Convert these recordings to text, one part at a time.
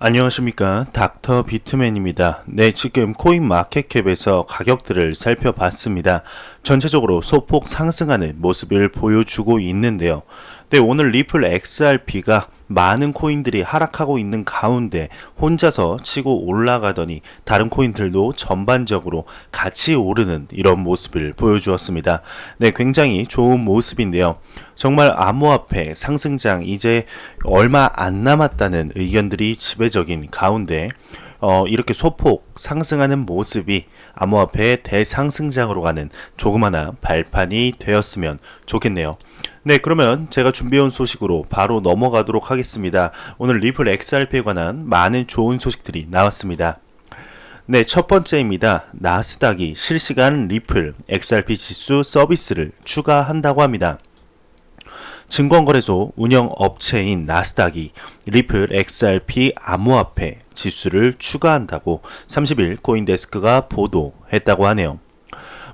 안녕하십니까, 닥터 비트맨입니다. 네, 지금 코인마켓캡에서 가격들을 살펴봤습니다. 전체적으로 소폭 상승하는 모습을 보여주고 있는데요. 네, 오늘 리플 XRP가 많은 코인들이 하락하고 있는 가운데 혼자서 치고 올라가더니 다른 코인들도 전반적으로 같이 오르는 이런 모습을 보여주었습니다. 네, 굉장히 좋은 모습인데요. 정말 암호화폐 상승장 이제 얼마 안 남았다는 의견들이 지배적인 가운데 이렇게 소폭 상승하는 모습이 암호화폐의 대상승장으로 가는 조그마한 발판이 되었으면 좋겠네요. 네, 그러면 제가 준비해온 소식으로 바로 넘어가도록 하겠습니다. 오늘 리플 XRP에 관한 많은 좋은 소식들이 나왔습니다. 네, 첫 번째입니다. 나스닥이 실시간 리플 XRP 지수 서비스를 추가한다고 합니다. 증권거래소 운영업체인 나스닥이 리플 XRP 암호화폐 지수를 추가한다고 30일 코인데스크가 보도했다고 하네요.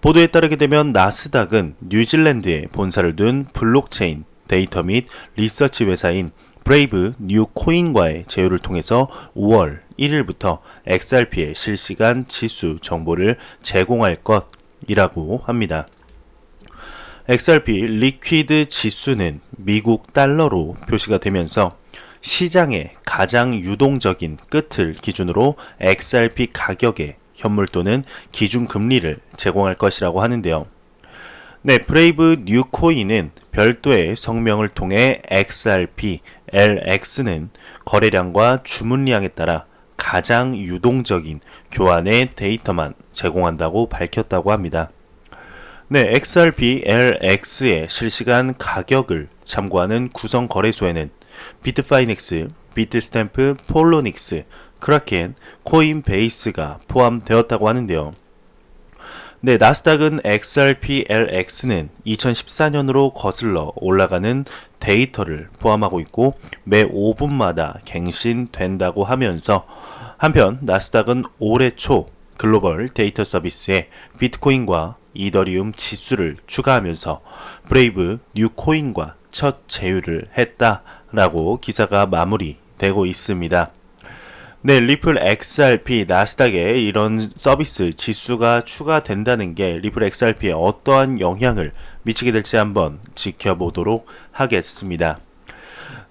보도에 따르게 되면 나스닥은 뉴질랜드에 본사를 둔 블록체인 데이터 및 리서치 회사인 브레이브 뉴 코인과의 제휴를 통해서 5월 1일부터 XRP의 실시간 지수 정보를 제공할 것이라고 합니다. XRP 리퀴드 지수는 미국 달러로 표시가 되면서 시장의 가장 유동적인 끝을 기준으로 XRP 가격의 현물 또는 기준 금리를 제공할 것이라고 하는데요. 네, 브레이브 뉴 코인은 별도의 성명을 통해 XRP LX는 거래량과 주문량에 따라 가장 유동적인 교환의 데이터만 제공한다고 밝혔다고 합니다. 네, XRP LX의 실시간 가격을 참고하는 구성 거래소에는 비트파이넥스, 비트스탬프, 폴로닉스, 크라켄, 코인베이스가 포함되었다고 하는데요. 네, 나스닥은 XRP LX는 2014년으로 거슬러 올라가는 데이터를 포함하고 있고 매 5분마다 갱신된다고 하면서 한편 나스닥은 올해 초 글로벌 데이터 서비스에 비트코인과 이더리움 지수를 추가하면서 브레이브 뉴 코인과 첫 제휴를 했다라고 기사가 마무리되고 있습니다. 네, 리플 XRP 나스닥에 이런 서비스 지수가 추가된다는 게 리플 XRP에 어떠한 영향을 미치게 될지 한번 지켜보도록 하겠습니다.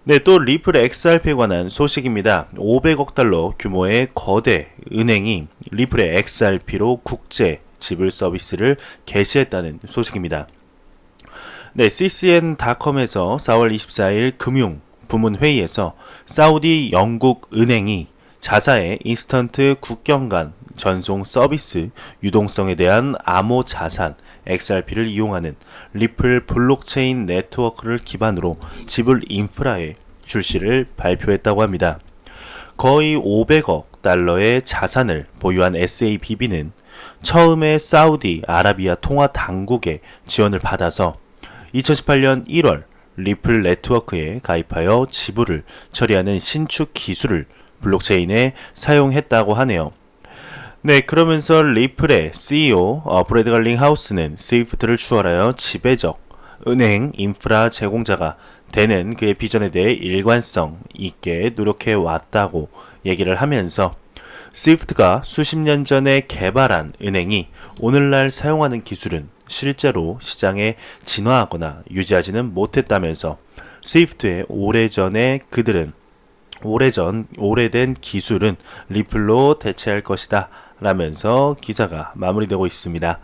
네, 또 리플 XRP에 관한 소식입니다. 500억 달러 규모의 거대 은행이 리플의 XRP로 국제 지불 서비스를 개시했다는 소식입니다. 네, ccn.com에서 4월 24일 금융 부문 회의에서 사우디 영국 은행이 자사의 인스턴트 국경 간 전송 서비스 유동성에 대한 암호 자산 XRP를 이용하는 리플 블록체인 네트워크를 기반으로 지불 인프라의 출시를 발표했다고 합니다. 거의 500억 달러의 자산을 보유한 SABB는 처음에 사우디 아라비아 통화 당국의 지원을 받아서 2018년 1월 리플 네트워크에 가입하여 지불을 처리하는 신축 기술을 블록체인에 사용했다고 하네요. 네, 그러면서 리플의 CEO 브래드 갈링하우스는 스위프트를 추월하여 지배적 은행 인프라 제공자가 되는 그의 비전에 대해 일관성 있게 노력해 왔다고 얘기를 하면서 스위프트가 수십 년 전에 개발한 은행이 오늘날 사용하는 기술은 실제로 시장에 진화하거나 유지하지는 못했다면서 스위프트의 오래된 기술은 리플로 대체할 것이다 라면서 기사가 마무리되고 있습니다.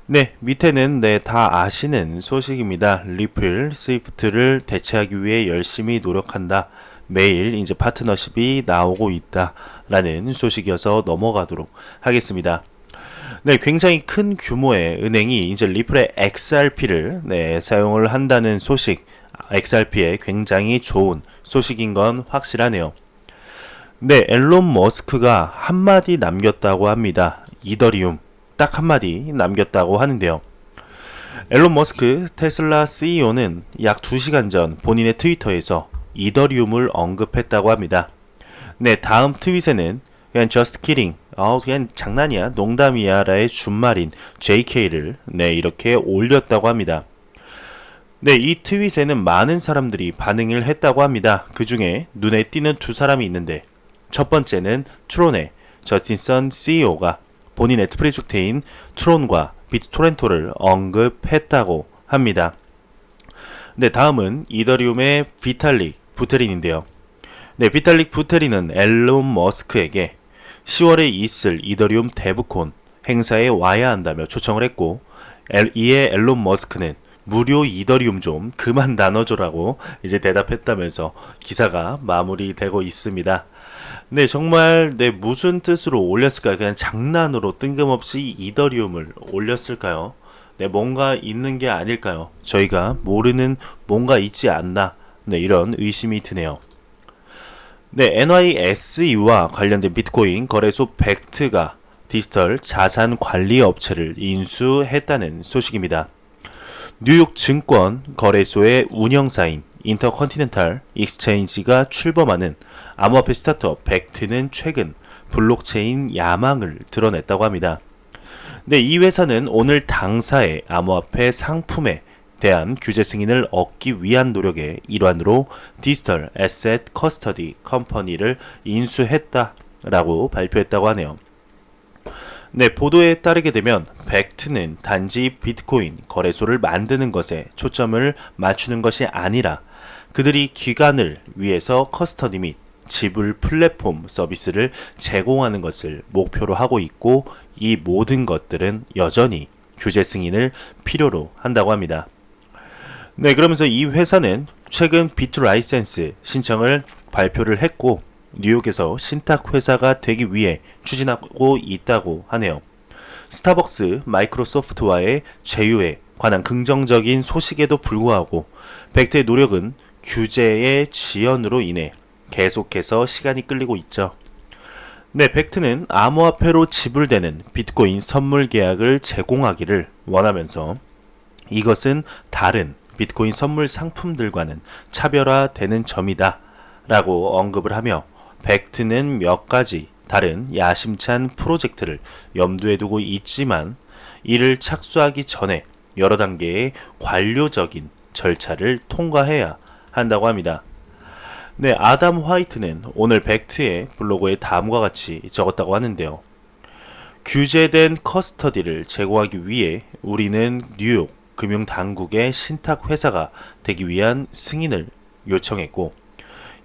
네, 밑에는 다 아시는 소식입니다. 리플, 스위프트를 대체하기 위해 열심히 노력한다. 매일 이제 파트너십이 나오고 있다라는 소식이어서 넘어가도록 하겠습니다. 네, 굉장히 큰 규모의 은행이 이제 리플의 XRP를 사용을 한다는 소식, XRP에 굉장히 좋은 소식인 건 확실하네요. 네, 앨런 머스크가 한마디 남겼다고 합니다. 이더리움 딱 한마디 남겼다고 하는데요. 앨런 머스크 테슬라 CEO는 약 2시간 전 본인의 트위터에서 이더리움을 언급했다고 합니다. 네, 다음 트윗에는 그냥 just kidding, 그냥 장난이야, 농담이야 라의 준말인 JK를 이렇게 올렸다고 합니다. 네, 이 트윗에는 많은 사람들이 반응을 했다고 합니다. 그 중에 눈에 띄는 두 사람이 있는데 첫 번째는 트론의 저스틴 선 CEO가 본인의 프로젝트인 트론과 비트토렌토를 언급했다고 합니다. 네, 다음은 이더리움의 비탈릭 부테린인데요. 네, 비탈릭 부테린은 앨런 머스크에게 10월에 있을 이더리움 데브콘 행사에 와야 한다며 초청을 했고, 이에 앨런 머스크는 무료 이더리움 좀 그만 나눠줘라고 이제 대답했다면서 기사가 마무리되고 있습니다. 네, 정말 무슨 뜻으로 올렸을까요? 그냥 장난으로 뜬금없이 이더리움을 올렸을까요? 네, 뭔가 있는 게 아닐까요? 저희가 모르는 뭔가 있지 않나? 네, 이런 의심이 드네요. 네, NYSE와 관련된 비트코인 거래소 벡트가 디지털 자산 관리 업체를 인수했다는 소식입니다. 뉴욕 증권 거래소의 운영사인 인터컨티넨탈 익스체인지가 출범하는 암호화폐 스타트업 벡트는 최근 블록체인 야망을 드러냈다고 합니다. 네, 이 회사는 오늘 당사의 암호화폐 상품에 대한 규제 승인을 얻기 위한 노력의 일환으로 디지털 애셋 커스터디 컴퍼니를 인수했다라고 발표했다고 하네요. 네, 보도에 따르게 되면 벡트는 단지 비트코인 거래소를 만드는 것에 초점을 맞추는 것이 아니라 그들이 기관을 위해서 커스터디 및 지불 플랫폼 서비스를 제공하는 것을 목표로 하고 있고, 이 모든 것들은 여전히 규제 승인을 필요로 한다고 합니다. 네, 그러면서 이 회사는 최근 비트 라이센스 신청을 발표를 했고, 뉴욕에서 신탁 회사가 되기 위해 추진하고 있다고 하네요. 스타벅스, 마이크로소프트와의 제휴에 관한 긍정적인 소식에도 불구하고 벡트의 노력은 규제의 지연으로 인해 계속해서 시간이 끌리고 있죠. 네, 벡트는 암호화폐로 지불되는 비트코인 선물 계약을 제공하기를 원하면서 이것은 다른 비트코인 선물 상품들과는 차별화되는 점이다 라고 언급을 하며, 벡트는 몇 가지 다른 야심찬 프로젝트를 염두에 두고 있지만 이를 착수하기 전에 여러 단계의 관료적인 절차를 통과해야 한다고 합니다. 네, 아담 화이트는 오늘 벡트의 블로그에 다음과 같이 적었다고 하는데요. 규제된 커스터디를 제공하기 위해 우리는 뉴욕 금융당국의 신탁회사가 되기 위한 승인을 요청했고,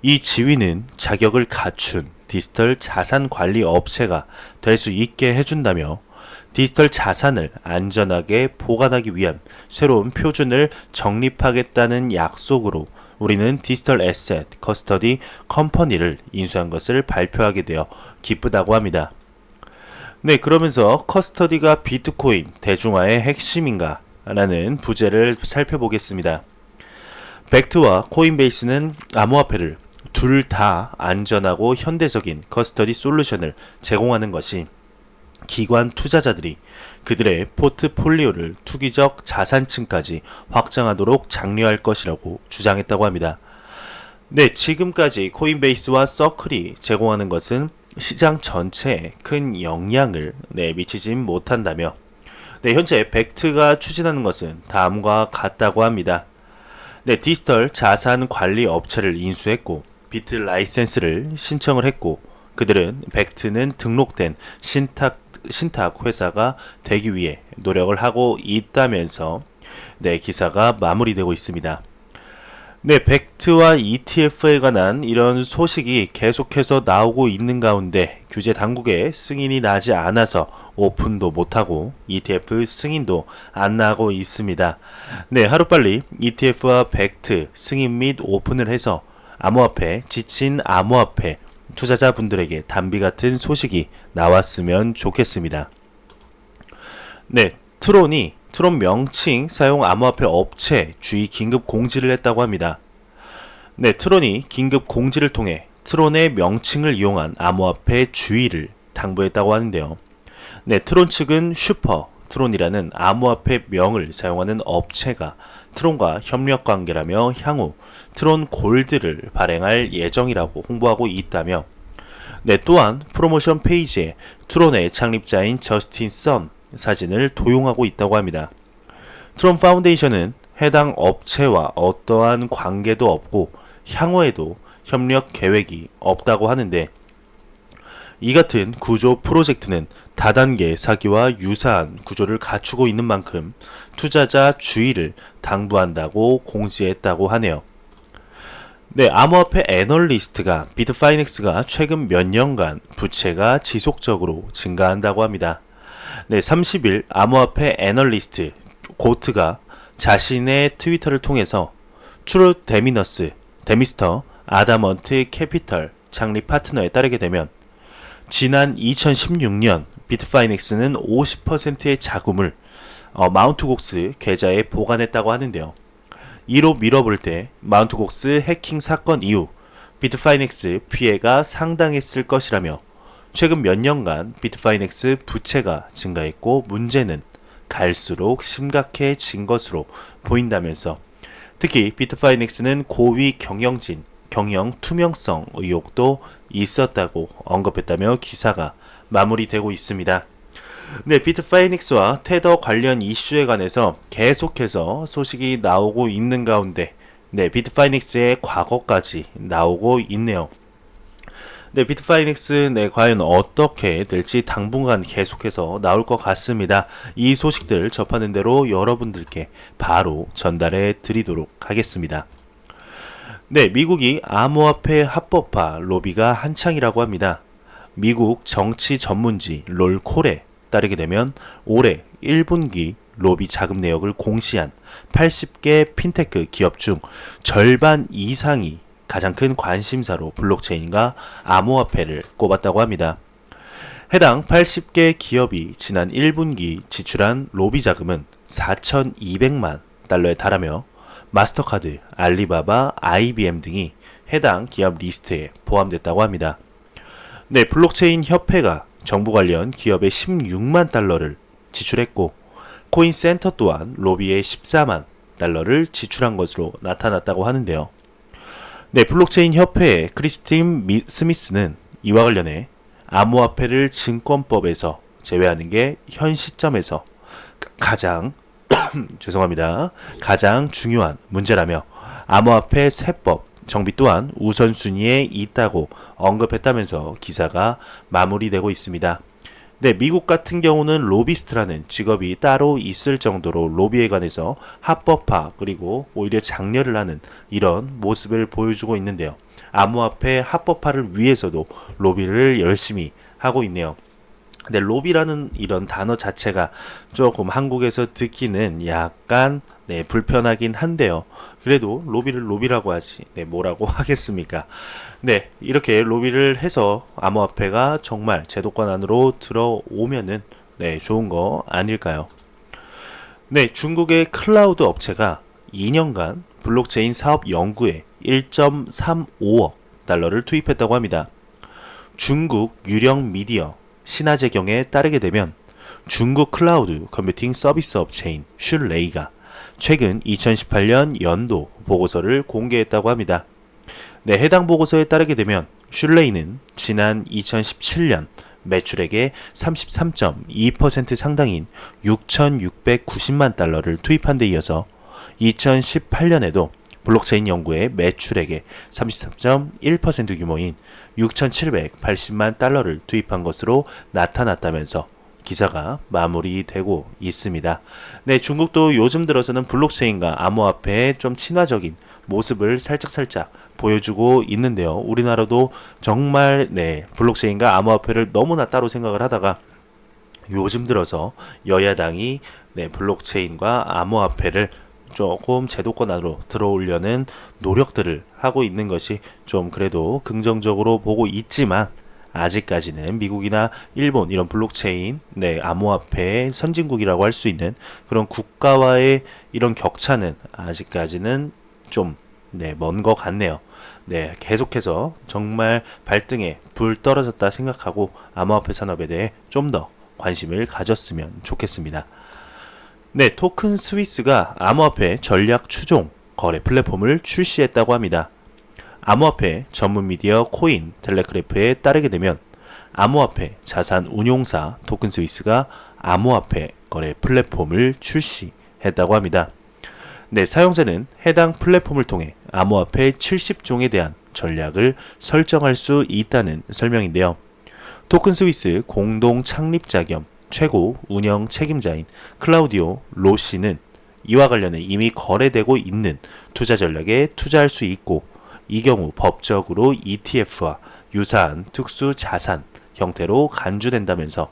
이 지위는 자격을 갖춘 디지털 자산 관리 업체가 될 수 있게 해준다며, 디지털 자산을 안전하게 보관하기 위한 새로운 표준을 정립하겠다는 약속으로 우리는 디지털 애셋 커스터디 컴퍼니를 인수한 것을 발표하게 되어 기쁘다고 합니다. 네, 그러면서 커스터디가 비트코인 대중화의 핵심인가? 라는 부제를 살펴보겠습니다. 벡트와 코인베이스는 암호화폐를 둘 다 안전하고 현대적인 커스터디 솔루션을 제공하는 것이 기관 투자자들이 그들의 포트폴리오를 투기적 자산층까지 확장하도록 장려할 것이라고 주장했다고 합니다. 네, 지금까지 코인베이스와 서클이 제공하는 것은 시장 전체에 큰 영향을 미치진 못한다며, 네, 현재 벡트가 추진하는 것은 다음과 같다고 합니다. 네, 디지털 자산 관리 업체를 인수했고 비트 라이센스를 신청을 했고, 그들은 벡트는 등록된 신탁 회사가 되기 위해 노력을 하고 있다면서 기사가 마무리되고 있습니다. 네, 벡트와 ETF에 관한 이런 소식이 계속해서 나오고 있는 가운데 규제 당국의 승인이 나지 않아서 오픈도 못하고 ETF 승인도 안 나고 있습니다. 네, 하루빨리 ETF와 벡트 승인 및 오픈을 해서 암호화폐, 지친 암호화폐 투자자분들에게 단비 같은 소식이 나왔으면 좋겠습니다. 네, 트론 명칭 사용 암호화폐 업체 주의 긴급 공지를 했다고 합니다. 네, 트론이 긴급 공지를 통해 트론의 명칭을 이용한 암호화폐 주의를 당부했다고 하는데요. 네, 트론 측은 슈퍼 트론이라는 암호화폐 명을 사용하는 업체가 트론과 협력 관계라며 향후 트론 골드를 발행할 예정이라고 홍보하고 있다며, 네, 또한 프로모션 페이지에 트론의 창립자인 저스틴 선 사진을 도용하고 있다고 합니다. 트론 파운데이션은 해당 업체와 어떠한 관계도 없고 향후에도 협력 계획이 없다고 하는데, 이 같은 구조 프로젝트는 다단계 사기와 유사한 구조를 갖추고 있는 만큼 투자자 주의를 당부한다고 공지했다고 하네요. 네, 암호화폐 애널리스트가 비트파이넥스가 최근 몇 년간 부채가 지속적으로 증가한다고 합니다. 네, 30일 암호화폐 애널리스트 고트가 자신의 트위터를 통해서 트루 데미스터 아다먼트 캐피털 창립 파트너에 따르게 되면 지난 2016년 비트파이넥스는 50%의 자금을 마운트곡스 계좌에 보관했다고 하는데요. 이로 밀어볼 때 마운트곡스 해킹 사건 이후 비트파이넥스 피해가 상당했을 것이라며 최근 몇 년간 비트파이넥스 부채가 증가했고 문제는 갈수록 심각해진 것으로 보인다면서 특히 비트파이넥스는 고위 경영 투명성 의혹도 있었다고 언급했다며 기사가 마무리되고 있습니다. 네, 비트파이넥스와 테더 관련 이슈에 관해서 계속해서 소식이 나오고 있는 가운데 네, 비트파이넥스의 과거까지 나오고 있네요. 네, 비트파이넥스 과연 어떻게 될지 당분간 계속해서 나올 것 같습니다. 이 소식들 접하는 대로 여러분들께 바로 전달해 드리도록 하겠습니다. 네, 미국이 암호화폐 합법화 로비가 한창이라고 합니다. 미국 정치 전문지 롤콜에 따르게 되면 올해 1분기 로비 자금 내역을 공시한 80개 핀테크 기업 중 절반 이상이 가장 큰 관심사로 블록체인과 암호화폐를 꼽았다고 합니다. 해당 80개 기업이 지난 1분기 지출한 로비 자금은 4,200만 달러에 달하며 마스터카드, 알리바바, IBM 등이 해당 기업 리스트에 포함됐다고 합니다. 네, 블록체인 협회가 정부 관련 기업에 16만 달러를 지출했고 코인센터 또한 로비에 14만 달러를 지출한 것으로 나타났다고 하는데요. 네, 블록체인 협회의 크리스틴 스미스는 이와 관련해 암호화폐를 증권법에서 제외하는 게 현 시점에서 가장 가장 중요한 문제라며 암호화폐 세법 정비 또한 우선순위에 있다고 언급했다면서 기사가 마무리되고 있습니다. 네, 미국 같은 경우는 로비스트라는 직업이 따로 있을 정도로 로비에 관해서 합법화 그리고 오히려 장려를 하는 이런 모습을 보여주고 있는데요. 암호화폐 합법화를 위해서도 로비를 열심히 하고 있네요. 근데 로비라는 이런 단어 자체가 조금 한국에서 듣기는 약간 불편하긴 한데요. 그래도 로비를 로비라고 하지 뭐라고 하겠습니까? 네, 이렇게 로비를 해서 암호화폐가 정말 제도권 안으로 들어오면은 좋은 거 아닐까요? 네, 중국의 클라우드 업체가 2년간 블록체인 사업 연구에 1.35억 달러를 투입했다고 합니다. 중국 유령 미디어 신화재경에 따르게 되면 중국 클라우드 컴퓨팅 서비스 업체인 슐레이가 최근 2018년 연도 보고서를 공개했다고 합니다. 네, 해당 보고서에 따르게 되면 슐레이는 지난 2017년 매출액의 33.2% 상당인 6,690만 달러를 투입한 데 이어서 2018년에도 블록체인 연구의 매출액의 33.1% 규모인 6,780만 달러를 투입한 것으로 나타났다면서 기사가 마무리되고 있습니다. 네, 중국도 요즘 들어서는 블록체인과 암호화폐의 좀 친화적인 모습을 살짝 보여주고 있는데요. 우리나라도 정말 블록체인과 암호화폐를 너무나 따로 생각을 하다가 요즘 들어서 여야당이 블록체인과 암호화폐를 조금 제도권 안으로 들어오려는 노력들을 하고 있는 것이 좀 그래도 긍정적으로 보고 있지만 아직까지는 미국이나 일본 이런 블록체인, 암호화폐의 선진국이라고 할 수 있는 그런 국가와의 이런 격차는 아직까지는 좀 먼 것 같네요. 네, 계속해서 정말 발등에 불 떨어졌다 생각하고 암호화폐 산업에 대해 좀 더 관심을 가졌으면 좋겠습니다. 네, 토큰 스위스가 암호화폐 전략 추종 거래 플랫폼을 출시했다고 합니다. 암호화폐 전문 미디어 코인 텔레그래프에 따르게 되면 암호화폐 자산 운용사 토큰 스위스가 암호화폐 거래 플랫폼을 출시했다고 합니다. 네, 사용자는 해당 플랫폼을 통해 암호화폐 70종에 대한 전략을 설정할 수 있다는 설명인데요. 토큰 스위스 공동 창립자 겸 최고 운영 책임자인 클라우디오 로시는 이와 관련해 이미 거래되고 있는 투자 전략에 투자할 수 있고, 이 경우 법적으로 ETF와 유사한 특수 자산 형태로 간주된다면서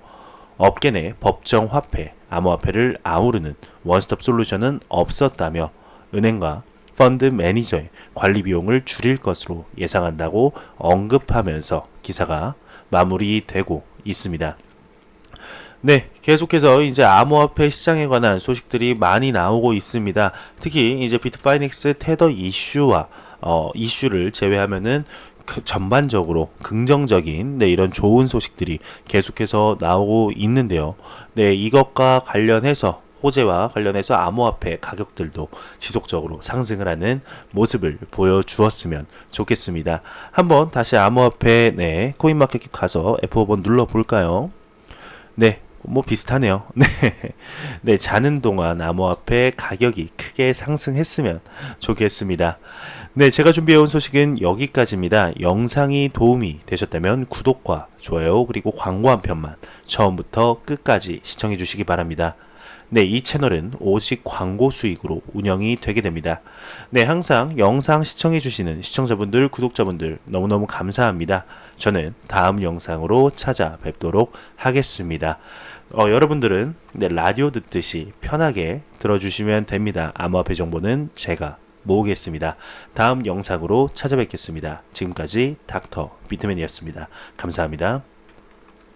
업계 내 법정 화폐, 암호화폐를 아우르는 원스톱 솔루션은 없었다며 은행과 펀드 매니저의 관리 비용을 줄일 것으로 예상한다고 언급하면서 기사가 마무리되고 있습니다. 네, 계속해서 이제 암호화폐 시장에 관한 소식들이 많이 나오고 있습니다. 특히 이제 비트파이닉스 테더 이슈를 제외하면은 전반적으로 긍정적인 이런 좋은 소식들이 계속해서 나오고 있는데요. 네, 이것과 관련해서 호재와 관련해서 암호화폐 가격들도 지속적으로 상승을 하는 모습을 보여주었으면 좋겠습니다. 한번 다시 암호화폐 코인마켓 가서 F5번 눌러볼까요? 네, 뭐 비슷하네요. 네, 네, 자는 동안 암호화폐 가격이 크게 상승했으면 좋겠습니다. 네, 제가 준비해온 소식은 여기까지입니다. 영상이 도움이 되셨다면 구독과 좋아요 그리고 광고 한 편만 처음부터 끝까지 시청해 주시기 바랍니다. 네, 이 채널은 오직 광고 수익으로 운영이 되게 됩니다. 네, 항상 영상 시청해 주시는 시청자분들, 구독자분들 너무너무 감사합니다. 저는 다음 영상으로 찾아뵙도록 하겠습니다. 여러분들은 라디오 듣듯이 편하게 들어주시면 됩니다. 암호화폐 정보는 제가 모으겠습니다. 다음 영상으로 찾아뵙겠습니다. 지금까지 닥터 비트맨이었습니다. 감사합니다.